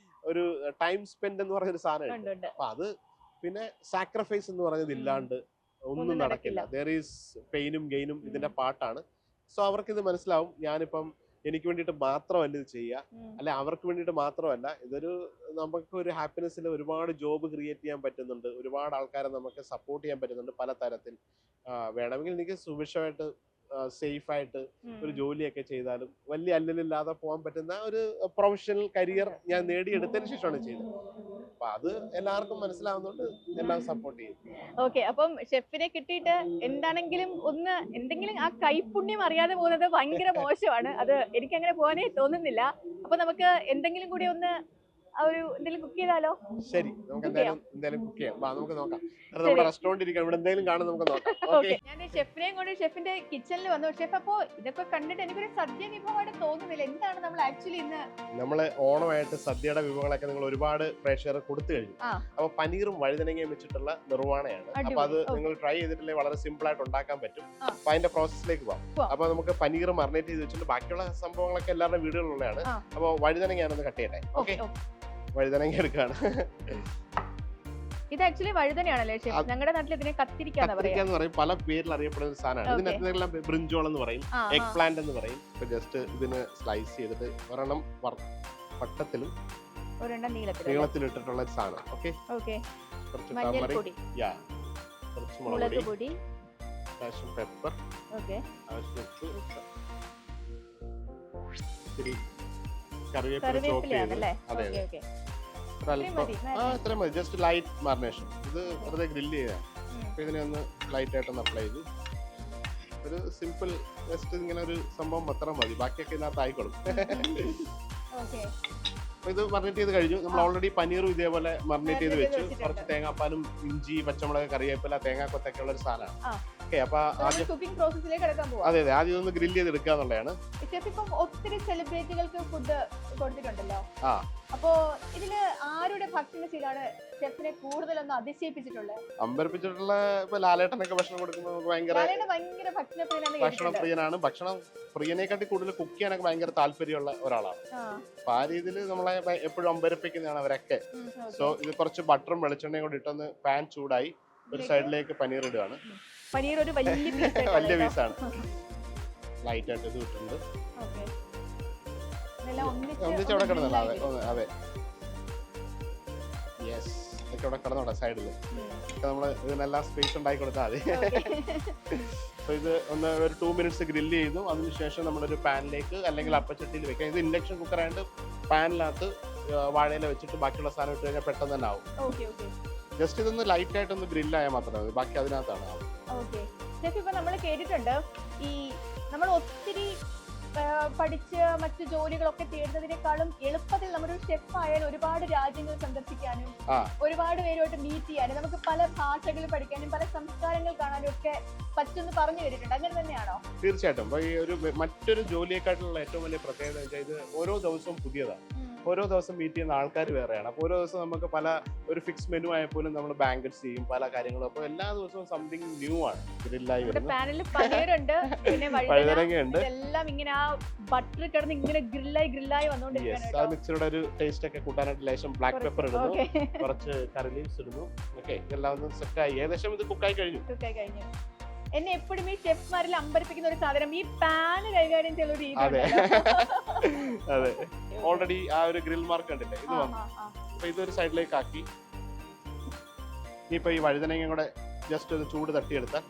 S2: ഒരു ടൈം സ്പെൻഡ് എന്ന് പറയുന്ന ഒരു സാധനമുണ്ട്. അപ്പൊ അത് പിന്നെ സാക്രിഫൈസ് എന്ന് പറയുന്നത് ഇല്ലാണ്ട് ഒന്നും നടക്കില്ല. ദർ ഈസ് പെയിനും ഗെയിനും ഇതിന്റെ പാട്ടാണ്. സോ അവർക്കിത് മനസ്സിലാവും. ഞാനിപ്പം എനിക്ക് വേണ്ടിയിട്ട് മാത്രമല്ല ഇത് ചെയ്യുക, അല്ലെ അവർക്ക് വേണ്ടിയിട്ട് മാത്രമല്ല, ഇതൊരു നമുക്ക് ഒരു ഹാപ്പിനെസ്സിൽ ഒരുപാട് ജോബ് ക്രിയേറ്റ് ചെയ്യാൻ പറ്റുന്നുണ്ട്, ഒരുപാട് ആൾക്കാരെ നമുക്ക് സപ്പോർട്ട് ചെയ്യാൻ പറ്റുന്നുണ്ട് പല തരത്തിൽ. വേണമെങ്കിൽ എനിക്ക് സുഭിക്ഷമായിട്ട് സേഫ് ആയിട്ട് ഒരു ജോലിയൊക്കെ ചെയ്താലും വലിയ അല്ലലില്ലാതെ പോകാൻ പറ്റുന്ന ഒരു പ്രൊഫഷണൽ കരിയർ ഞാൻ നേടിയെടുത്തതിന് ശേഷമാണ് ചെയ്തത്. അപ്പൊ അത് എല്ലാവർക്കും മനസ്സിലാവുന്നുണ്ട്, എല്ലാം സപ്പോർട്ട് ചെയ്യും.
S1: ഓക്കെ, അപ്പം ഷെഫിനെ കിട്ടിയിട്ട് എന്താണെങ്കിലും എന്തെങ്കിലും ആ കൈപുണ്യം അറിയാതെ പോകുന്നത് ഭയങ്കര മോശമാണ്. അത് എനിക്ക് അങ്ങനെ പോകാനേ തോന്നുന്നില്ല. അപ്പൊ നമുക്ക് എന്തെങ്കിലും കൂടി ഒന്ന് എന്തെങ്കിലും കുക്ക് ചെയ്താലോ?
S2: ശരി, നമുക്ക് എന്തായാലും കുക്ക് ചെയ്യാം. നമുക്ക് നോക്കാം. നമ്മുടെ റെസ്റ്റോറന്റ് ഇരിക്കാം, ഇവിടെ എന്തെങ്കിലും കാണാൻ നമുക്ക് നോക്കാം.
S1: ഞാൻ ഷെഫിനെയും കൊണ്ട് ഷെഫിന്റെ കിച്ചണിൽ വന്നു. ഷെഫ്, അപ്പോ ഇതൊക്കെ കണ്ടിട്ട് എനിക്കൊരു സദ്യ വിഭവമായിട്ട് തോന്നുന്നില്ല. എന്താണ് നമ്മൾ ആക്ച്വലി ഇന്ന്
S2: നമ്മള് ഓണമായിട്ട് സദ്യയുടെ വിഭവങ്ങളൊക്കെ നിങ്ങൾ ഒരുപാട് പ്രേക്ഷകർ കൊടുത്തു കഴിഞ്ഞു. അപ്പൊ പനീറും വഴുതനങ്ങയും വെച്ചിട്ടുള്ള നിർവ്വാണയാണ്. അപ്പൊ അത് നിങ്ങൾ ട്രൈ ചെയ്തിട്ടില്ലെങ്കിൽ വളരെ സിമ്പിൾ ആയിട്ട് ഉണ്ടാക്കാൻ പറ്റും. അപ്പൊ അതിന്റെ പ്രോസസ്സിലേക്ക് പോകാം. അപ്പൊ നമുക്ക് പനീർ മറിനേറ്റ് ചെയ്ത് വെച്ചിട്ട് ബാക്കിയുള്ള സംഭവങ്ങളൊക്കെ എല്ലാവരുടെ വീടുകളിലുള്ളതാണ്. അപ്പൊ വഴുതനങ്ങ ഞാനൊന്ന് കട്ട് ചെയ്യട്ടെ. ഓക്കെ, വഴുതനങ്ങ എടുക്കാണ്.
S1: ഇത് ആക്ച്വലി വഴുതനയാണല്ലേ ഷെഫ്? ഞങ്ങളുടെ നാട്ടിൽ ഇതിനെ കത്തിരിക്കാന്ന്
S2: പറയും, പല പേരിൽ അറിയപ്പെടുന്ന ഒരു സാധനമാണ്. ഇതിനെല്ലാം ബ്രിഞ്ചോൾ എന്ന് പറയും, എഗ് പ്ലാന്റ് എന്ന് പറയും. ജസ്റ്റ് ഇതിന് സ്ലൈസ് ചെയ്തിട്ട് ഒരെണ്ണം വട്ടത്തിലും
S1: ഒരെണ്ണം
S2: നീളത്തിലും ഇട്ടിട്ടുള്ള ഒരു സാധനം. ഓക്കെ, കുറച്ച് ടർമറിക്, കുറച്ച് മുളക് പൊടി, ആവശ്യം പെപ്പർ, ആവശ്യത്തിന് ഇത്തിരി കറിവേപ്പില ചോപ്പ് ചെയ്ത്, അതെ ഇത്രയും മതി. Just light marination. ഇത് വെറുതെ ഗ്രില്ല് ചെയ്യാം. അപ്പൊ ഇതിനെ ഒന്ന് ലൈറ്റ് ആയിട്ടൊന്ന് അപ്ലൈ ചെയ്തു. ഒരു സിമ്പിൾ ജസ്റ്റ് ഇങ്ങനെ ഒരു സംഭവം മാത്രം മതി, ബാക്കിയൊക്കെ ഇതിനകത്ത് ആയിക്കോളും. അപ്പൊ ഇത് മറിനേറ്റ് ചെയ്ത് കഴിഞ്ഞു. നമ്മൾ ഓൾറെഡി പനീറും ഇതേപോലെ മറിനേറ്റ് ചെയ്ത് വെച്ചു. കുറച്ച് തേങ്ങാപ്പാലും ഇഞ്ചി പച്ചമുളക് കറിവേപ്പില തേങ്ങാക്കൊത്തൊക്കെ ഉള്ള ഒരു സാധനമാണ്. ഓക്കെ. അപ്പൊ ആദ്യം
S1: കുക്കിംഗ് പ്രോസസ്സിലേക്ക് കിടക്കാൻ പോവാം.
S2: അതെ അതെ, ആദ്യം ഒന്ന് ഗ്രില്ല് ചെയ്ത് എടുക്കുക എന്നുള്ളതാണ്.
S1: ഷെഫ് ഇപ്പം ഒത്തിരി സെലിബ്രിറ്റികൾക്ക് ഫുഡ് കൊടുത്തിട്ടുണ്ടല്ലോ.
S2: ആ,
S1: അപ്പോ ഇതില് ആരുടെ ഭക്ഷണശീലാണ് ഷെഫിനെ കൂടുതലൊന്ന് അതിശയിപ്പിച്ചിട്ടുള്ളത്?
S2: അമ്പരപ്പിച്ചിട്ടുള്ള ഇപ്പൊ ലാലേട്ടനൊക്കെ ഭക്ഷണം കൊടുക്കുമ്പോൾ നമുക്ക്
S1: ഭയങ്കര
S2: ഭക്ഷണപ്രിയനാണ്. ഭക്ഷണം പ്രിയനെക്കാട്ടി കൂടുതൽ കുക്ക് ചെയ്യാനൊക്കെ ഭയങ്കര താല്പര്യമുള്ള ഒരാളാണ്. അപ്പൊ ആ രീതിയിൽ നമ്മളെ എപ്പോഴും അമ്പരപ്പിക്കുന്നതാണ് അവരൊക്കെ. സോ ഇത് കുറച്ച് ബട്ടറും വെളിച്ചെണ്ണയും കൂടി ഇട്ടൊന്ന് പാൻ ചൂടായി ഒരു സൈഡിലേക്ക് പനീർ ഇടുകയാണ്.
S1: പനീർ ഒരു വലിയ
S2: പീസാണ്. ലൈറ്റ് ആയിട്ട് ഇത് ഇട്ടിട്ടുണ്ട്. ഒന്നിച്ച് അവിടെ കിടന്നല്ലോ. അതെ യെസ്, ഇതൊക്കെ അവിടെ കിടന്നോട്ടെ സൈഡില്. നമ്മള് ഇതിനെല്ലാം സ്പേസ് ഉണ്ടാക്കി കൊടുത്താൽ മതി. സോ ഇത് ഒന്ന് ഒരു 2 മിനിറ്റ്സ് ഗ്രില്ല് ചെയ്തു. അതിനുശേഷം നമ്മളൊരു പാനിലേക്ക് അല്ലെങ്കിൽ അപ്പച്ചട്ടിയിൽ വെക്കാം. ഇത് ഇൻഡക്ഷൻ കുക്കർ ആയിട്ട് പാനിനകത്ത് വാഴയില വെച്ചിട്ട് ബാക്കിയുള്ള സാധനം ഇട്ട് കഴിഞ്ഞാൽ പെട്ടെന്ന് തന്നെ ആവും. ജസ്റ്റ് ഇതൊന്ന് ലൈറ്റ് ആയിട്ടൊന്ന് ഗ്രില്ലായാൽ മാത്രമേ മതി, ബാക്കി അതിനകത്താണ് ആവും.
S1: ഇപ്പൊ നമ്മൾ കേട്ടിട്ടുണ്ട് ഈ നമ്മൾ ഒത്തിരി പഠിച്ച് മറ്റു ജോലികളൊക്കെ തേടുന്നതിനേക്കാളും എളുപ്പത്തിൽ നമ്മുടെ ഒരു ഷെഫ് ആയാൽ ഒരുപാട് രാജ്യങ്ങൾ സന്ദർശിക്കാനും ഒരുപാട് പേരുമായിട്ട് മീറ്റ് ചെയ്യാനും നമുക്ക് പല ഭാഷകൾ പഠിക്കാനും പല സംസ്കാരങ്ങൾ കാണാനും ഒക്കെ പറ്റുമെന്ന് പറഞ്ഞു കേട്ടിട്ടുണ്ട്. അങ്ങനെ തന്നെയാണോ?
S2: തീർച്ചയായിട്ടും. ഈ ഒരു മറ്റൊരു ജോലിയെക്കാട്ടുള്ള ഏറ്റവും വലിയ പ്രത്യേകത വെച്ചാൽ ഇത് ഓരോ ദിവസവും പുതിയതാണ്. ഓരോ ദിവസം മീറ്റ് ചെയ്യുന്ന ആൾക്കാർ വേറെയാണ്. അപ്പോൾ ഓരോ ദിവസം നമുക്ക് പല ഒരു ഫിക്സ് മെനു ആയപ്പോലും നമ്മൾ ബാങ്കറ്റ്സ് ചെയ്യും, പല കാര്യങ്ങളും. അപ്പോൾ എല്ലാ ദിവസവും സംതിങ് ന്യൂ ആണ് ഗ്രില്ലായി വരുന്നത്. വഴുതനങ്ങയുണ്ട്.
S1: എല്ലാം ഇങ്ങനെ ആ ബട്ടർ കിടന്ന് ഇങ്ങനെ ഗ്രില്ലായി വന്നുകൊണ്ടിരിക്കുകയാണ്.
S2: ആ മിക്സറുടെ ഒരു ടേസ്റ്റ് ഒക്കെ കൂട്ടാനായിട്ട് ലേശം ബ്ലാക്ക് പെപ്പർ ഇടുന്നു, കുറച്ച് കറി ലീവ്സ് ഇടുന്നു. ഓക്കെ, ഇതെല്ലാം ഒന്ന് സെറ്റായി. ഏകദേശം ഇത് കുക്കായി കഴിഞ്ഞു.
S1: എന്നെ എപ്പോഴും ഈ ഷെഫ്മാരിൽ അമ്പരപ്പിക്കുന്ന ഒരു സാധനം ഈ പാന് കൈകാര്യം ചെയ്യുന്ന ഒരു രീതി.
S2: അതെ, ഓൾറെഡി ആ ഒരു ഗ്രിൽ മാർക്ക് കണ്ടില്ലേ, ഇത് വന്നു. അപ്പൊ ഇതൊരു സൈഡിലേക്ക് ആക്കി ഇനിയിപ്പോ ഈ വഴുതനങ്ങ കൂടെ ജസ്റ്റ് ഒരു ചൂട് തട്ടിയെടുത്താൽ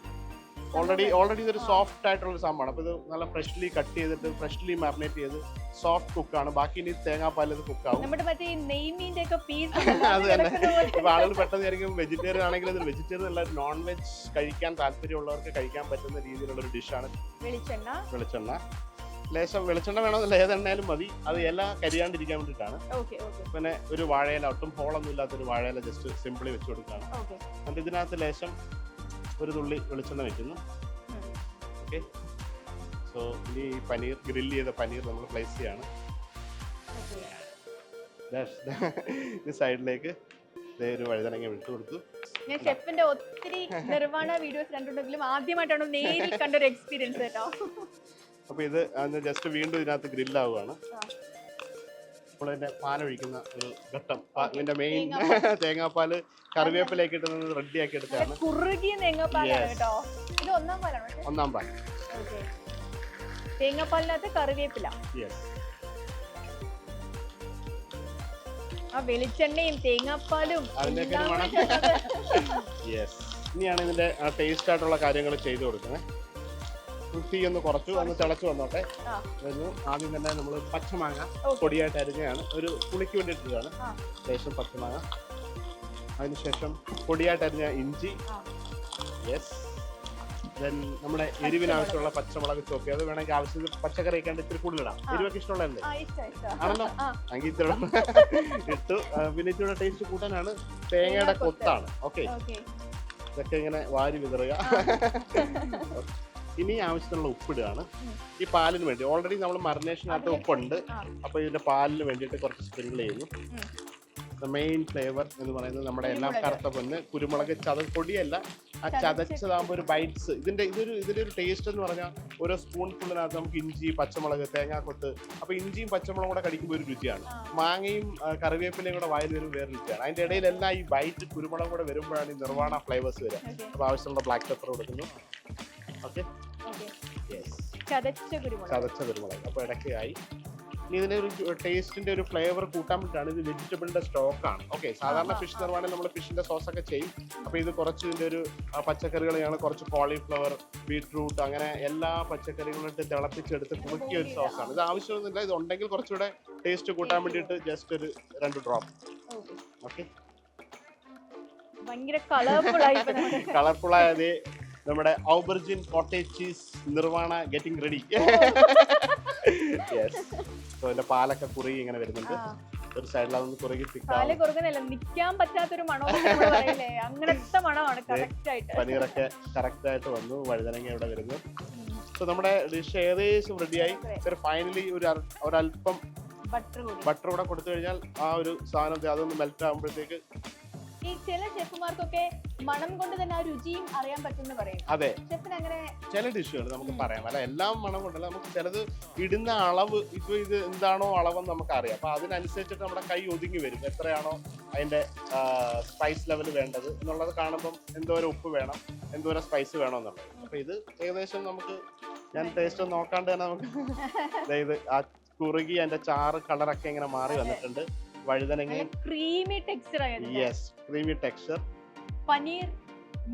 S2: ഓൾറെഡി ഇതൊരു സോഫ്റ്റ് ആയിട്ടുള്ള ഒരു സംഭവമാണ്. അപ്പൊ ഇത് നല്ല ഫ്രഷ്ലി കട്ട് ചെയ്തിട്ട് ഫ്രഷ്ലി മാറിനേറ്റ് ചെയ്ത് സോഫ്റ്റ് കുക്കാണ്. ബാക്കി ഇനി തേങ്ങാപ്പാൽ ഇത് കുക്കാവും. അത് തന്നെ. ഇപ്പൊ ആളുകൾ പെട്ടെന്ന് ആയിരിക്കും വെജിറ്റേറിയൻ ആണെങ്കിൽ ഇത് വെജിറ്റേറിയൻ അല്ല, നോൺ വെജ് കഴിക്കാൻ താല്പര്യമുള്ളവർക്ക് കഴിക്കാൻ പറ്റുന്ന രീതിയിലുള്ള ഒരു ഡിഷാണ്. വെളിച്ചെണ്ണ ലേശം വെളിച്ചെണ്ണ വേണമെന്നില്ല, ഏതെണ്ണയാലും മതി. അത് ഇല കരിയാണ്ടിരിക്കാൻ വേണ്ടിയിട്ടാണ്. പിന്നെ ഒരു വാഴയില, ഒട്ടും ഹോളൊന്നും ഇല്ലാത്തൊരു വാഴയില ജസ്റ്റ് സിമ്പിളി വെച്ച് കൊടുക്കുകയാണ്. എന്നിട്ട് ഇതിനകത്ത് ലേശം ഒരു തുള്ളി വെളിച്ചെണ്ണ വെക്കുന്നു. ഓക്കെ, സോ ഇനി ഈ പനീർ, ഗ്രില്ല് ചെയ്ത പനീർ നമ്മൾ പ്ലേസ് ചെയ്യാണ്. ഈ സൈഡിലേക്ക് ഒരു വഴുതനങ്ങ വിട്ടു കൊടുത്തു.
S1: ഞാൻ ഷെഫിന്റെ ഒത്തിരി നിർവ്വാണ വീഡിയോസ് കണ്ടിട്ടുണ്ടെങ്കിലും ആദ്യമായിട്ടാണ് നേരിൽ കണ്ടൊരു എക്സ്പീരിയൻസ് കേട്ടോ.
S2: അപ്പൊ ഇത് ജസ്റ്റ് വീണ്ടും ഇതിനകത്ത് ഗ്രില്ലാവുകയാണ്. അപ്പോൾ ഇതിന്റെ പാലൊഴിക്കുന്ന ഒരു ഘട്ടം, ഇതിന്റെ മെയിൻ തേങ്ങാപ്പാല് കറിവേപ്പിലേക്ക് ഇട്ട് റെഡിയാക്കി എടുത്താണ്. ഒന്നാം പാൽ.
S1: തേങ്ങാപ്പാലിനകത്ത് കറിവേപ്പില, ആ വെളിച്ചെണ്ണയും തേങ്ങാപ്പാലും.
S2: ഇനിയാണ് ഇതിന്റെ ടേസ്റ്റ് ആയിട്ടുള്ള കാര്യങ്ങൾ ചെയ്തു കൊടുക്കുന്നത്. തീ ഒന്ന് കുറച്ചു, ഒന്ന് തിളച്ചു വന്നോട്ടെ. ആദ്യം തന്നെ നമ്മൾ പച്ചമാങ്ങ പൊടിയായിട്ട് അരിഞ്ഞാണ്, ഒരു പുളിക്ക് വേണ്ടിയിട്ടാണ്. ശേഷം പച്ചമാങ്ങ, അതിനുശേഷം പൊടിയായിട്ട് അരിഞ്ഞ ഇഞ്ചി. യെസ്, ദെൻ നമ്മുടെ എരിവിനാവശ്യമുള്ള പച്ചമുളക് ചോപ്പി. അത് വേണമെങ്കിൽ ആവശ്യത്തിന് പച്ചക്കറി ഒക്കെയാണ്ട് ഇത്തിരി കൂടുതലിടാം. എരിവൊക്കെ ഇഷ്ടമുള്ളതല്ലേ? ആണല്ലോ, എങ്കിൽ ഇത്തിരി ഇട്ടു. പിന്നെ ഇത്തിരി ടേസ്റ്റ് കൂട്ടാനാണ് തേങ്ങയുടെ കൊത്താണ്. ഓക്കെ, ഇതൊക്കെ ഇങ്ങനെ വാരി വിതറുക. ഇനി ആവശ്യത്തിനുള്ള ഉപ്പിടുകയാണ് ഈ പാലിന് വേണ്ടി. ഓൾറെഡി നമ്മൾ മറിനേഷനകത്ത് ഉപ്പുണ്ട്. അപ്പൊ ഇതിന്റെ പാലിന് വേണ്ടിയിട്ട് കുറച്ച് സ്പ്രിങ്കിൾ ചെയ്യുന്നു. മെയിൻ ഫ്ലേവർ എന്ന് പറയുന്നത് നമ്മുടെ എല്ലാം കറുത്ത പൊന്ന് കുരുമുളക് പൊടിയല്ല, ആ ചതച്ചതാകുമ്പോൾ ഒരു ബൈറ്റ്സ്. ഇതിന്റെ ഒരു ടേസ്റ്റ് എന്ന് പറഞ്ഞാൽ ഓരോ സ്പൂൺ ഫുള്ളിനകത്ത് നമുക്ക് ഇഞ്ചി, പച്ചമുളക്, തേങ്ങാക്കൊത്ത്. അപ്പൊ ഇഞ്ചിയും പച്ചമുളകും കൂടെ കടിക്കുമ്പോൾ ഒരു രുചിയാണ്. മാങ്ങയും കറിവേപ്പിലയും കൂടെ വായിൽ വരും വേറെ രുചിയാണ്. അതിന്റെ ഇടയിലെല്ലാം ഈ ബൈറ്റ് കുരുമുളകും കൂടെ വരുമ്പോഴാണ് ഈ നിർവ്വാണ ഫ്ലേവേഴ്സ് വരിക. അപ്പൊ ആവശ്യമുള്ള ബ്ലാക്ക് പെപ്പർ കൊടുക്കുന്നു. ഓക്കെ, ചതച്ച കുരുമുളക്. അപ്പൊ ഇടയ്ക്ക് ആയി. ഇനി ഇതിന്റെ ഒരു ടേസ്റ്റിന്റെ ഒരു ഫ്ലേവർ കൂട്ടാൻ വേണ്ടിയിട്ടാണ്. ഇത് വെജിറ്റബിളിന്റെ സ്റ്റോക്കാണ്. ഓക്കെ, സാധാരണ ഫിഷ് നിർവ്വാണെങ്കിൽ നമ്മൾ ഫിഷിന്റെ സോസ് ഒക്കെ ചെയ്യും. അപ്പൊ ഇത് കുറച്ച് ഇതിന്റെ ഒരു പച്ചക്കറികളെയാണ്, കുറച്ച് കോളിഫ്ലവർ, ബീട്രൂട്ട്, അങ്ങനെ എല്ലാ പച്ചക്കറികളിട്ട് തിളപ്പിച്ചെടുത്ത് കുറുക്കിയ ഒരു സോസാണ്. ഇത് ആവശ്യമൊന്നുമില്ല, ഇത് ഉണ്ടെങ്കിൽ കുറച്ചുകൂടെ ടേസ്റ്റ് കൂട്ടാൻ വേണ്ടിയിട്ട് ജസ്റ്റ് ഒരു 2 ഡ്രോപ്പ്. ഓക്കെ,
S1: ഭയങ്കര കളർഫുൾ
S2: ആയത് നമ്മുടെ aubergine cottage cheese nirvana getting ready. Yes, so ഇതിന്റെ പാലൊക്കെ കുറുകി ഇങ്ങനെ വരുന്നുണ്ട്. ഒരു സൈഡിൽ അതൊന്ന് കുറുകി
S1: കാല്
S2: തിക്കാവും.
S1: കുറുകുന്നില്ല, നിക്കാൻ പറ്റാത്തൊരു മണമൊക്കെ നമ്മൾ പറയില്ലേ, അങ്ങനത്തെ മണമാണ് കറക്റ്റ് ആയിട്ട്.
S2: പനീറൊക്കെ കറക്റ്റ് ആയിട്ട് വന്നു. വഴുതനങ്ങ ഇവിടെ വരുന്നു. സോ നമ്മുടെ ഡിഷ് ഏകദേശം റെഡിയായി. ഫൈനലി ഒരല്പം ബട്ടർ കൂടെ കൊടുത്തു കഴിഞ്ഞാൽ ആ ഒരു സാധനം അതൊന്ന് മെൽറ്റ് ആകുമ്പോഴത്തേക്ക്
S1: ഈ ചില ഷെഫുമാർക്കൊക്കെ മണം കൊണ്ട് തന്നെ ആ രുചിയും അറിയാൻ പറ്റുമെന്ന് പറയും.
S2: അതെ,
S1: ഷെഫിന് അങ്ങനെ
S2: ചില ഡിഷുകൾ നമുക്ക് പറയാം. അല്ല എല്ലാം മണം കൊണ്ടല്ല, നമുക്ക് ചിലത് ഇടുന്ന അളവ് ഇപ്പൊ ഇത് എന്താണോ അളവെന്ന് നമുക്ക് അറിയാം. അപ്പൊ അതിനനുസരിച്ചിട്ട് നമ്മുടെ കൈ ഒതുങ്ങി വരും. എത്രയാണോ അതിന്റെ സ്പൈസ് ലെവൽ വേണ്ടത് എന്നുള്ളത് കാണുമ്പം എന്തോരം ഉപ്പ് വേണം, എന്തോരം സ്പൈസ് വേണം എന്നുള്ളത്. അപ്പൊ ഇത് ഏകദേശം നമുക്ക് ഞാൻ ടേസ്റ്റ് നോക്കാണ്ട് തന്നെ നമുക്ക് ഇത് ആ കുറുകി അതിന്റെ ചാറ് കളറൊക്കെ ഇങ്ങനെ മാറി വന്നിട്ടുണ്ട്. വഴുതനങ്ങയും
S1: ക്രീമി ടെക്സ്ചർ ആയിരുന്നു.
S2: Yes, creamy texture.
S1: Paneer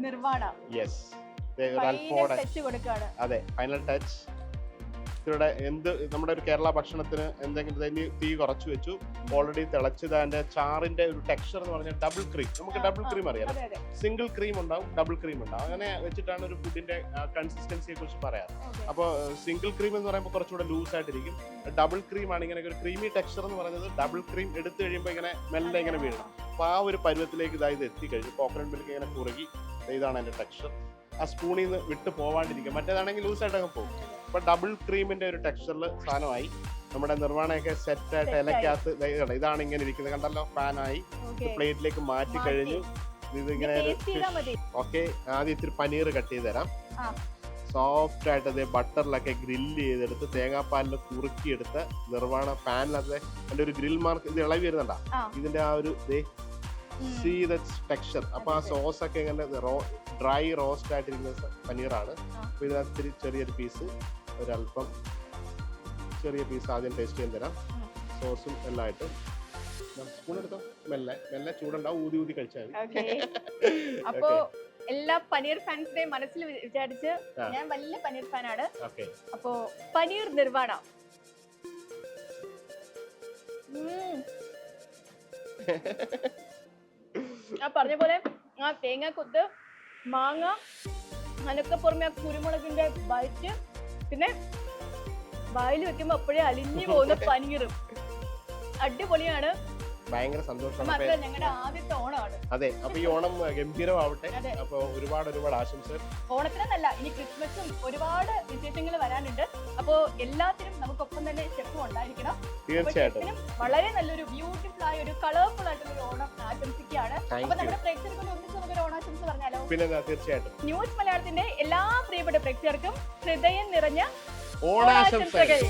S1: nirvana.
S2: Yes,
S1: touch കൊടുക്കാണ്.
S2: അതെ, ഫൈനൽ ടച്ച്. ഇവിടെ എന്ത് നമ്മുടെ ഒരു കേരള ഭക്ഷണത്തിന് എന്തെങ്കിലും തീ കുറച്ച് വെച്ചു. ഓൾറെഡി തിളച്ചത് അതിന്റെ ചാറിന്റെ ഒരു ടെക്സ്ചർ എന്ന് പറഞ്ഞാൽ ഡബിൾ ക്രീം. നമുക്ക് ഡബിൾ ക്രീം അറിയാം, സിംഗിൾ ക്രീം ഉണ്ടാവും, ഡബിൾ ക്രീം ഉണ്ടാവും. അങ്ങനെ വെച്ചിട്ടാണ് ഒരു ഫുഡിന്റെ കൺസിസ്റ്റൻസിയെ കുറിച്ച് പറയാറ്. അപ്പോൾ സിംഗിൾ ക്രീം എന്ന് പറയുമ്പോൾ കുറച്ചുകൂടെ ലൂസ് ആയിട്ടിരിക്കും. ഡബിൾ ക്രീം ആണ് ഇങ്ങനെ ഒരു ക്രീമി ടെക്സ്ചർ എന്ന് പറയുന്നത്. ഡബിൾ ക്രീം എടുത്തു കഴിയുമ്പോൾ ഇങ്ങനെ മെല്ലെ ഇങ്ങനെ വീഴണം. അപ്പോൾ ആ ഒരു പരുവത്തിലേക്ക് ഇതായത് എത്തിക്കഴിഞ്ഞു. കോക്കനട്ട് മിൽക്ക് ഇങ്ങനെ കുറുകി ഇതാണ് അതിന്റെ ടെക്സ്ചർ. ആ സ്പൂണിൽ നിന്ന് വിട്ട് പോവാണ്ടിരിക്കും. മറ്റേതാണെങ്കിൽ ലൂസായിട്ടൊക്കെ പോകും. അപ്പൊ ഡബിൾ ക്രീമിന്റെ ഒരു ടെക്സ്ചറിൽ സാധനമായി. നമ്മുടെ നിർവ്വാണയൊക്കെ സെറ്റ് ആയിട്ട് ഇലക്കകത്ത് ഇതാണ് ഇങ്ങനെ ഇരിക്കുന്നത്, കണ്ടല്ലോ. പാനായി പ്ലേറ്റിലേക്ക് മാറ്റി കഴിഞ്ഞു. ഇത് ഇങ്ങനെ ഓക്കെ. ആദ്യം ഇത്തിരി പനീർ കട്ട് ചെയ്ത് തരാം. സോഫ്റ്റ് ആയിട്ട് അതേ ബട്ടറിലൊക്കെ ഗ്രില്ല് ചെയ്തെടുത്ത് തേങ്ങാപ്പാലിൽ കുറുക്കിയെടുത്ത് നിർവ്വാണ പാനിലത്തെ അതിന്റെ ഒരു ഗ്രിൽ മാർക്ക് ഇത് ഇളവി വരുന്നുണ്ടാ. ഇതിന്റെ ആ ഒരു ടെക്സ്ചർ. അപ്പൊ ആ സോസ് ഒക്കെ ഇങ്ങനെ ഡ്രൈ റോസ്റ്റ് ആയിട്ടിരിക്കുന്ന പനീറാണ്. അപ്പൊ ഇതിനകത്ത് ചെറിയൊരു പീസ്, ഒരല്പം ചെറിയ പീസ് ആദ്യം ടേസ്റ്റ് ചെയ്യാൻ തരാം. സോസും എല്ലാം ആയിട്ട് സ്പൂൺ എടുത്തോ. മെല്ലെ മെല്ലെ ചൂടുണ്ടാവും, ഊതി ഊതി കഴിച്ചാൽ മതി.
S1: അപ്പോ എല്ലാ പനീർ ഫാൻസിനെയും മനസ്സിൽ വിചാരിച്ച് ഞാൻ വലിയ പനീർ ഫാനാണ്. അപ്പോ പനീർ നിർവാണ. ആ പറഞ്ഞ പോലെ ആ തേങ്ങാക്കൊത്ത്, മാങ്ങ, അതിനൊക്കെ പുറമെ ആ കുരുമുളകിന്റെ ബൈറ്റ്, പിന്നെ വായിൽ വെക്കുമ്പോ അപ്പോഴേ അലിഞ്ഞു പോകുന്ന പനീറും അടിപൊളിയാണ്.
S2: ഭയങ്കര സന്തോഷം.
S1: ഞങ്ങളുടെ ആദ്യത്തെ ഓണമാണ്.
S2: അതെ, അപ്പൊ ഈ ഓണം ഗംഭീരമാവട്ടെ. അപ്പൊ ഒരുപാട് ആശംസകൾ.
S1: ഓണത്തിനെന്നല്ല, ഇനി ക്രിസ്മസും ഒരുപാട് വിശേഷങ്ങൾ വരാനുണ്ട്. അപ്പോ എല്ലാത്തിനും നമുക്കൊപ്പം തന്നെ ഷെഫും ഉണ്ടായിരിക്കണം.
S2: തീർച്ചയായിട്ടും
S1: വളരെ നല്ലൊരു ബ്യൂട്ടിഫുൾ ആയ ഒരു കളർഫുൾ ആയിട്ടുള്ള ഒരു ഓണം ആശംസിക്കുകയാണ്. അപ്പൊ നമ്മുടെ പ്രേക്ഷകർക്ക് ഒന്നിച്ച് നമുക്കൊരു ഓണാശംസ പറഞ്ഞാലോ?
S2: പിന്നെ തീർച്ചയായിട്ടും.
S1: ന്യൂസ് മലയാളത്തിന്റെ എല്ലാ പ്രിയപ്പെട്ട പ്രേക്ഷകർക്കും ഹൃദയം നിറഞ്ഞ
S2: ഓണാശംസകൾ.